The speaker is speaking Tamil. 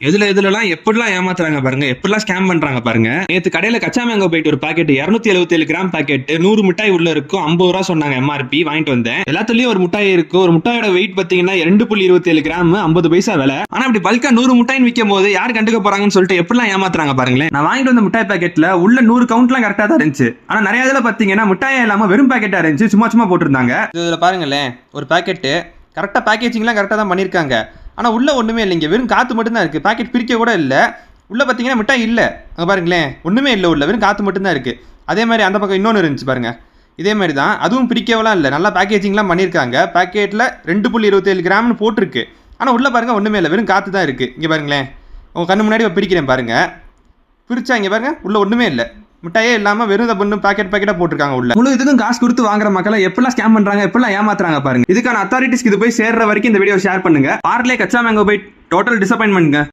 எதுலலாம் எப்படிலாம் ஏமாத்துறாங்க பாருங்க, எப்படிலாம் ஸ்கேம் பண்றாங்க பாருங்க. நேத்து கடையில கச்சா மேங்கோ போயிட்டு ஒரு பாக்கெட் 277 கிராம் பாக்கெட் 100 மிட்டாய் உள்ள இருக்கும், 50 ரூபா சொன்னாங்க எம்ஆர்பி. வாங்கிட்டு வந்தேன். எல்லாத்துலயும் ஒரு மிட்டாய் இருக்கு. ஒரு மிட்டாயோட வெயிட் பாத்தீங்கன்னா 2.27 கிராம் 50 பைசா விலை. ஆனா இப்படி பல்கா 100 மிட்டாய் விற்கும் போது யார் கண்டுக்க போறாங்கன்னு சொல்லிட்டு எப்படிலாம் ஏமாத்துறாங்க பாருங்களேன். நான் வாங்கிட்டு வந்த மிட்டாய் பாக்கெட்ல உள்ள 100 கவுண்ட்லாம் கரெக்டா தான் இருந்துச்சு. ஆனா நிறைய இதுல பாத்தீங்கன்னா மிட்டாயே இல்லாம வெறும் பாக்கெட்டா இருந்துச்சு, சும்மா போட்டுருந்தாங்க. இதுல பாருங்களேன், ஒரு பாக்கெட் கரெக்டா பேக்கேஜிங்லாம் கரெக்டா தான் பண்ணிருக்காங்க. ஆனால் உள்ளே ஒன்றுமே இல்லைங்க, வெறும் காற்று மட்டும்தான் இருக்குது. பாக்கெட் பிரிக்க கூட இல்லை. உள்ளே பார்த்தீங்கன்னா மிட்டாய் இல்லை. அங்கே பாருங்களேன், ஒன்றுமே இல்லை, உள்ள வெறும் காற்று மட்டும்தான் இருக்குது. அதே மாதிரி அந்த பக்கம் இன்னொன்று இருந்துச்சு பாருங்கள், இதே மாதிரி தான், அதுவும் பிரிக்கவெல்லாம் இல்லை, நல்லா பேக்கேஜிங்லாம் பண்ணியிருக்காங்க. பேக்கெட்டில் 2.27 கிராம்னு போட்டிருக்கு. ஆனால் உள்ளே பாருங்கள் ஒன்றுமே இல்லை, வெறும் காற்று தான் இருக்குது. இங்கே பாருங்களேன், உங்கள் கண்ணு முன்னாடி பிரிக்கிறேன் பாருங்கள். பிரிச்சா இங்கே பாருங்கள், உள்ளே ஒன்றுமே இல்லை, மிட்டாயே இல்லாமல் வெறும் பொண்ணு பாக்கெட்டாக போட்டிருக்காங்க உள்ள. முழு இதுக்கும் காசு கொடுத்து வாங்குற மக்களை எப்படிலாம் ஸ்கேம் பண்றாங்க, எப்படிலாம் ஏமாத்துறாங்க பாருங்க. இதுக்கான அத்தாரிட்டிஸ்க்கு இது போய் சேர்ற வரைக்கும் இந்த வீடியோ ஷேர் பண்ணுங்க. பார்லே கச்சா மேங்கோ போய் டோட்டல் டிசப்பாயின்மெண்ட்ங்க.